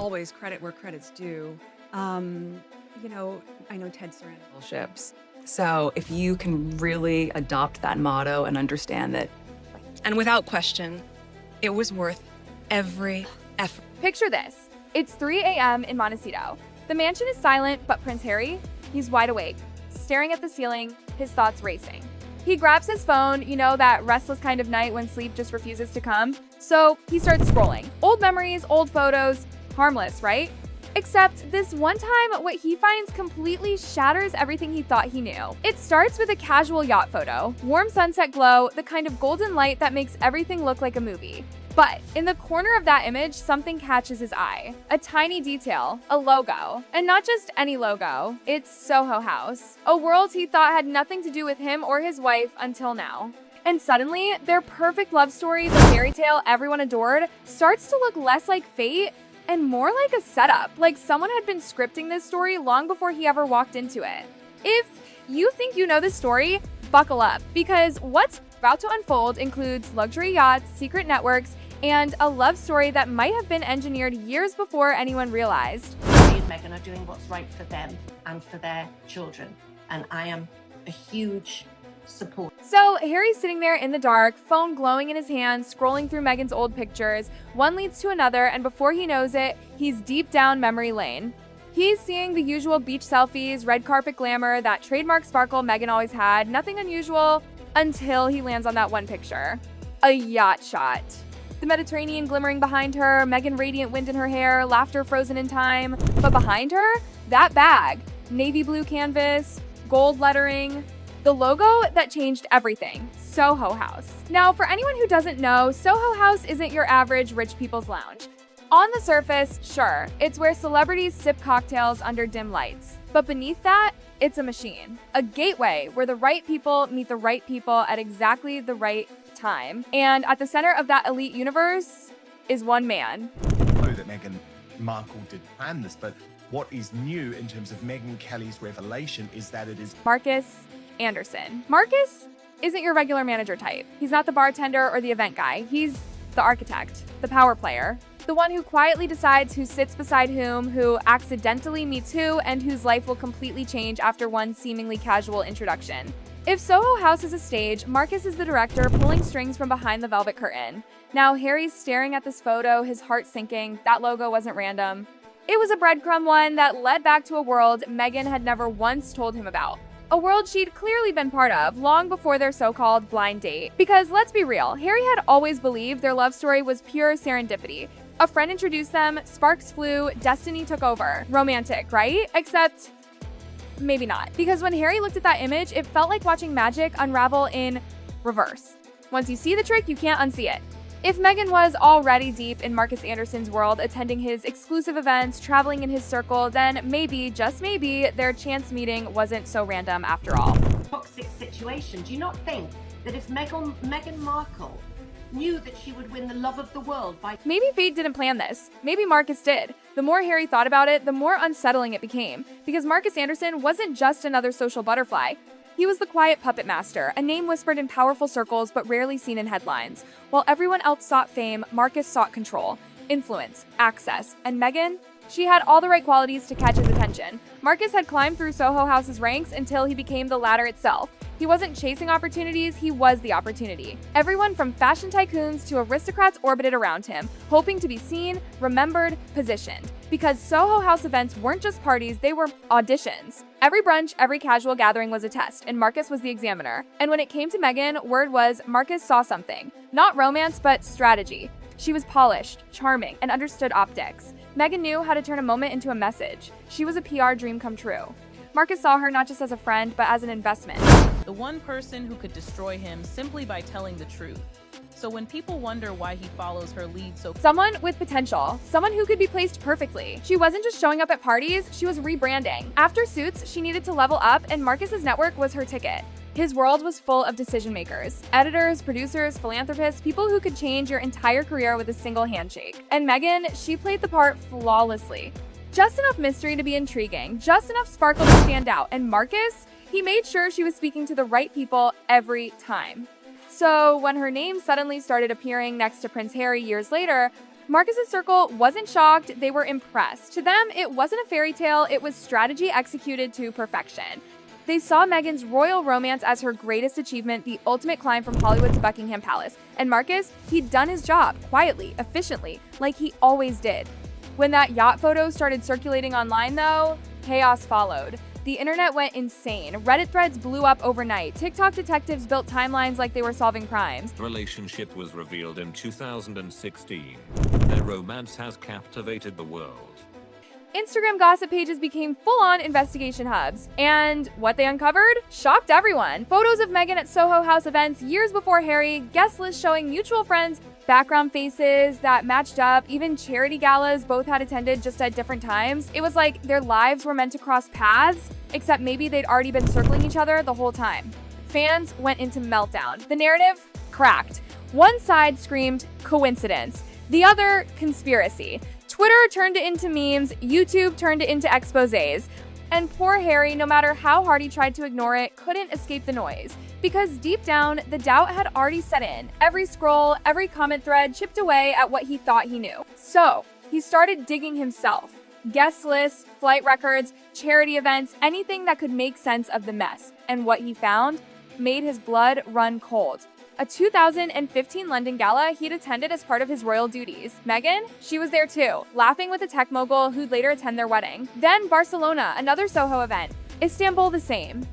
always credit where credit's due. You know, I know Ted Sarandos ships. So if you can really adopt that motto and understand that, and without question, it was worth every effort. Picture this. It's 3 a.m. in Montecito. The mansion is silent, but Prince Harry, he's wide awake, staring at the ceiling, his thoughts racing. He grabs his phone, you know, that restless kind of night when sleep just refuses to come. So he starts scrolling. Old memories, old photos, harmless, right? Except this one time, what he finds completely shatters everything he thought he knew. It starts with a casual yacht photo, warm sunset glow, the kind of golden light that makes everything look like a movie. But in the corner of that image, something catches his eye. A tiny detail, a logo. And not just any logo, it's Soho House. A world he thought had nothing to do with him or his wife until now. And suddenly, their perfect love story, the fairy tale everyone adored, starts to look less like fate and more like a setup, like someone had been scripting this story long before he ever walked into it. If you think you know this story, buckle up, because what's about to unfold includes luxury yachts, secret networks, and a love story that might have been engineered years before anyone realized. Harry and Meghan are doing what's right for them and for their children, and I am a huge support. So Harry's sitting there in the dark, phone glowing in his hand, scrolling through Meghan's old pictures. One leads to another, and before he knows it, he's deep down memory lane. He's seeing the usual beach selfies, red carpet glamour, that trademark sparkle Meghan always had, nothing unusual, until he lands on that one picture. A yacht shot. The Mediterranean glimmering behind her, Meghan radiant wind in her hair, laughter frozen in time. But behind her, that bag. Navy blue canvas, gold lettering, the logo that changed everything, Soho House. Now, for anyone who doesn't know, Soho House isn't your average rich people's lounge. On the surface, sure, it's where celebrities sip cocktails under dim lights. But beneath that, it's a machine. A gateway where the right people meet the right people at exactly the right time. And at the center of that elite universe is one man. I know that Meghan Markle did plan this, but what is new in terms of Meghan Kelly's revelation is that it is Marcus Anderson. Marcus isn't your regular manager type. He's not the bartender or the event guy. He's the architect, the power player, the one who quietly decides who sits beside whom, who accidentally meets who, and whose life will completely change after one seemingly casual introduction. If Soho House is a stage, Marcus is the director pulling strings from behind the velvet curtain. Now Harry's staring at this photo, his heart sinking. That logo wasn't random. It was a breadcrumb one that led back to a world Meghan had never once told him about. A world she'd clearly been part of long before their so-called blind date. Because let's be real, Harry had always believed their love story was pure serendipity. A friend introduced them, sparks flew, destiny took over. Romantic, right? Except maybe not. Because when Harry looked at that image, it felt like watching magic unravel in reverse. Once you see the trick, you can't unsee it. If Meghan was already deep in Marcus Anderson's world, attending his exclusive events, traveling in his circle, then maybe, just maybe, their chance meeting wasn't so random after all. Toxic situation. Do you not think that if Meghan Markle knew that she would win the love of the world by... Maybe fate didn't plan this. Maybe Marcus did. The more Harry thought about it, the more unsettling it became. Because Marcus Anderson wasn't just another social butterfly. He was the quiet puppet master, a name whispered in powerful circles but rarely seen in headlines. While everyone else sought fame, Marcus sought control, influence, access, and Meghan? She had all the right qualities to catch his attention. Marcus had climbed through Soho House's ranks until he became the ladder itself. He wasn't chasing opportunities, he was the opportunity. Everyone from fashion tycoons to aristocrats orbited around him, hoping to be seen, remembered, positioned. Because Soho House events weren't just parties, they were auditions. Every brunch, every casual gathering was a test, and Marcus was the examiner. And when it came to Meghan, word was Marcus saw something. Not romance, but strategy. She was polished, charming, and understood optics. Meghan knew how to turn a moment into a message. She was a PR dream come true. Marcus saw her not just as a friend, but as an investment. The one person who could destroy him simply by telling the truth. So when people wonder why he follows her lead so... Someone with potential. Someone who could be placed perfectly. She wasn't just showing up at parties, she was rebranding. After Suits, she needed to level up, and Marcus's network was her ticket. His world was full of decision makers. Editors, producers, philanthropists, people who could change your entire career with a single handshake. And Meghan, she played the part flawlessly. Just enough mystery to be intriguing, just enough sparkle to stand out. And Marcus, he made sure she was speaking to the right people every time. So when her name suddenly started appearing next to Prince Harry years later, Marcus's circle wasn't shocked, they were impressed. To them, it wasn't a fairy tale, it was strategy executed to perfection. They saw Meghan's royal romance as her greatest achievement, the ultimate climb from Hollywood to Buckingham Palace. And Marcus, he'd done his job, quietly, efficiently, like he always did. When that yacht photo started circulating online, though, chaos followed. The internet went insane. Reddit threads blew up overnight. TikTok detectives built timelines like they were solving crimes. The relationship was revealed in 2016. Their romance has captivated the world. Instagram gossip pages became full-on investigation hubs. And what they uncovered shocked everyone. Photos of Meghan at Soho House events years before Harry, guest lists showing mutual friends, background faces that matched up, even charity galas both had attended just at different times. It was like their lives were meant to cross paths, except maybe they'd already been circling each other the whole time. Fans went into meltdown. The narrative cracked. One side screamed coincidence, the other conspiracy. Twitter turned it into memes, YouTube turned it into exposés. And poor Harry, no matter how hard he tried to ignore it, couldn't escape the noise. Because deep down, the doubt had already set in. Every scroll, every comment thread chipped away at what he thought he knew. So, he started digging himself. Guest lists, flight records, charity events, anything that could make sense of the mess. And what he found made his blood run cold. A 2015 London gala he'd attended as part of his royal duties. Meghan, she was there too, laughing with a tech mogul who'd later attend their wedding. Then Barcelona, another Soho event. Istanbul, the same.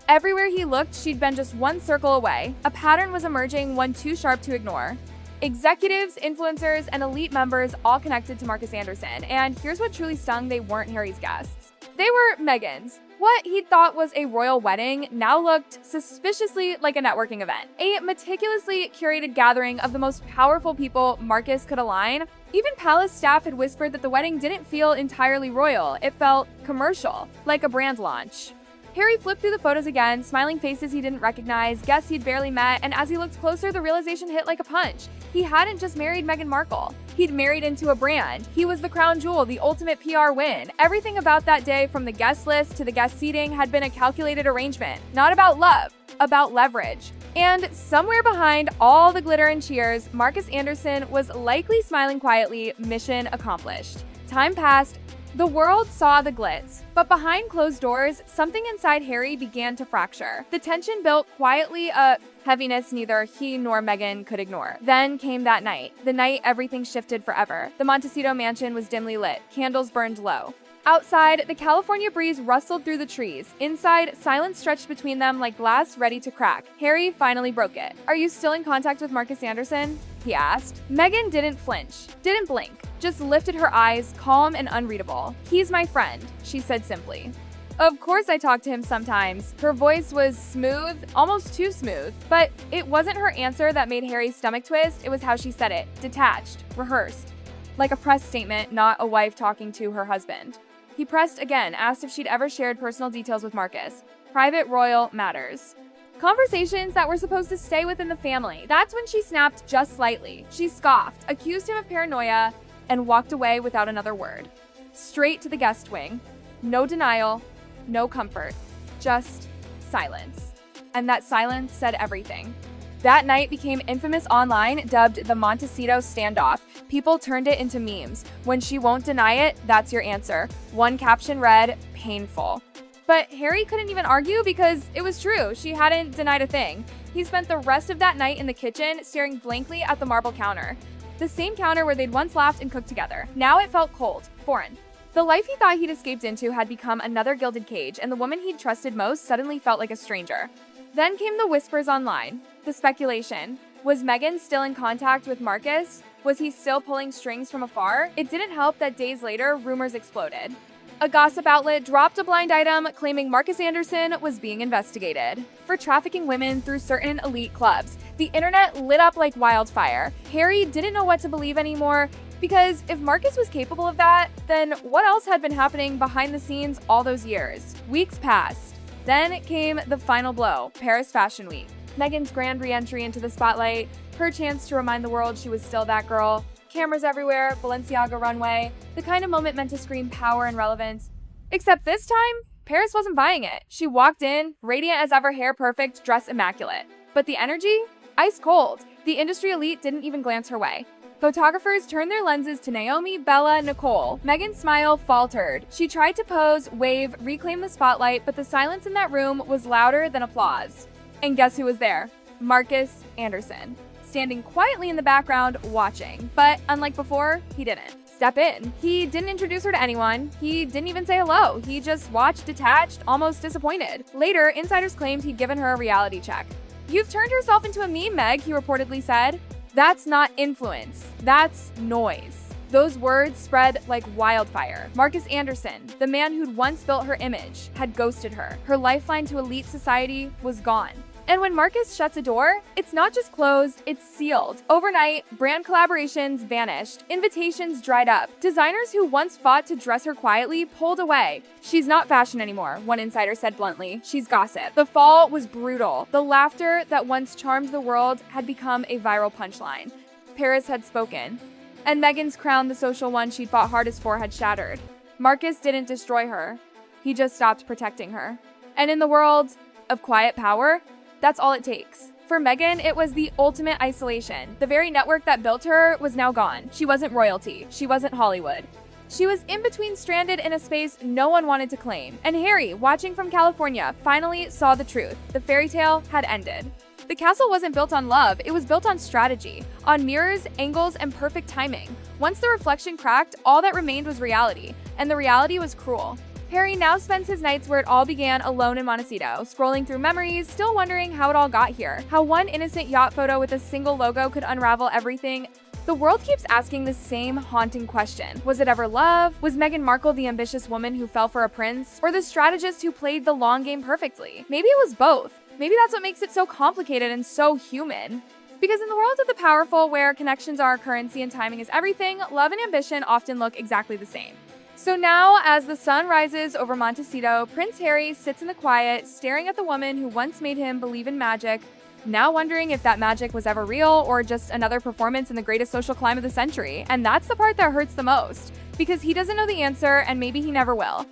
Everywhere he looked, she'd been just one circle away. A pattern was emerging, one too sharp to ignore. Executives, influencers, and elite members all connected to Marcus Anderson. And here's what truly stung: they weren't Harry's guests. They were Meghan's. What he thought was a royal wedding now looked suspiciously like a networking event. A meticulously curated gathering of the most powerful people Marcus could align. Even palace staff had whispered that the wedding didn't feel entirely royal. It felt commercial, like a brand launch. Harry flipped through the photos again, smiling faces he didn't recognize, guests he'd barely met, and as he looked closer, the realization hit like a punch. He hadn't just married Meghan Markle. He'd married into a brand. He was the crown jewel, the ultimate PR win. Everything about that day, from the guest list to the guest seating, had been a calculated arrangement. Not about love, about leverage. And somewhere behind all the glitter and cheers, Marcus Anderson was likely smiling quietly, mission accomplished. Time passed. The world saw the glitz, but behind closed doors, something inside Harry began to fracture. The tension built quietly, a heaviness neither he nor Meghan could ignore. Then came that night, the night everything shifted forever. The Montecito mansion was dimly lit, candles burned low. Outside, the California breeze rustled through the trees. Inside, silence stretched between them like glass ready to crack. Harry finally broke it. "Are you still in contact with Marcus Anderson?" he asked. Meghan didn't flinch, didn't blink, just lifted her eyes, calm and unreadable. "He's my friend," she said simply. "Of course I talk to him sometimes." Her voice was smooth, almost too smooth. But it wasn't her answer that made Harry's stomach twist, it was how she said it, detached, rehearsed. Like a press statement, not a wife talking to her husband. He pressed again, asked if she'd ever shared personal details with Marcus. Private royal matters. Conversations that were supposed to stay within the family. That's when she snapped just slightly. She scoffed, accused him of paranoia, and walked away without another word. Straight to the guest wing. No denial, no comfort, just silence. And that silence said everything. That night became infamous online, dubbed the Montecito standoff. People turned it into memes. "When she won't deny it, that's your answer." One caption read, "Painful." But Harry couldn't even argue because it was true. She hadn't denied a thing. He spent the rest of that night in the kitchen, staring blankly at the marble counter. The same counter where they'd once laughed and cooked together. Now it felt cold, foreign. The life he thought he'd escaped into had become another gilded cage, and the woman he'd trusted most suddenly felt like a stranger. Then came the whispers online, the speculation. Was Meghan still in contact with Marcus? Was he still pulling strings from afar? It didn't help that days later, rumors exploded. A gossip outlet dropped a blind item claiming Marcus Anderson was being investigated for trafficking women through certain elite clubs. The internet lit up like wildfire. Harry didn't know what to believe anymore, because if Marcus was capable of that, then what else had been happening behind the scenes all those years? Weeks passed. Then came the final blow, Paris Fashion Week. Meghan's grand re-entry into the spotlight, her chance to remind the world she was still that girl. Cameras everywhere, Balenciaga runway, the kind of moment meant to scream power and relevance. Except this time, Paris wasn't buying it. She walked in, radiant as ever, hair perfect, dress immaculate. But the energy? Ice cold. The industry elite didn't even glance her way. Photographers turned their lenses to Naomi, Bella, Nicole. Meghan's smile faltered. She tried to pose, wave, reclaim the spotlight, but the silence in that room was louder than applause. And guess who was there? Marcus Anderson, standing quietly in the background, watching. But unlike before, he didn't step in. He didn't introduce her to anyone. He didn't even say hello. He just watched detached, almost disappointed. Later, insiders claimed he'd given her a reality check. "You've turned yourself into a meme, Meg," he reportedly said. "That's not influence. That's noise." Those words spread like wildfire. Marcus Anderson, the man who'd once built her image, had ghosted her. Her lifeline to elite society was gone. And when Marcus shuts a door, it's not just closed, it's sealed. Overnight, brand collaborations vanished. Invitations dried up. Designers who once fought to dress her quietly pulled away. "She's not fashion anymore," one insider said bluntly. "She's gossip." The fall was brutal. The laughter that once charmed the world had become a viral punchline. Paris had spoken. And Meghan's crown, the social one she'd fought hardest for, had shattered. Marcus didn't destroy her. He just stopped protecting her. And in the world of quiet power, that's all it takes. For Meghan, it was the ultimate isolation. The very network that built her was now gone. She wasn't royalty. She wasn't Hollywood. She was in between, stranded in a space no one wanted to claim. And Harry, watching from California, finally saw the truth. The fairy tale had ended. The castle wasn't built on love, it was built on strategy, on mirrors, angles, and perfect timing. Once the reflection cracked, all that remained was reality, and the reality was cruel. Harry now spends his nights where it all began, alone in Montecito, scrolling through memories, still wondering how it all got here, how one innocent yacht photo with a single logo could unravel everything. The world keeps asking the same haunting question. Was it ever love? Was Meghan Markle the ambitious woman who fell for a prince? Or the strategist who played the long game perfectly? Maybe it was both. Maybe that's what makes it so complicated and so human. Because in the world of the powerful, where connections are currency and timing is everything, love and ambition often look exactly the same. So now, as the sun rises over Montecito, Prince Harry sits in the quiet, staring at the woman who once made him believe in magic, now wondering if that magic was ever real or just another performance in the greatest social climb of the century. And that's the part that hurts the most, because he doesn't know the answer and maybe he never will.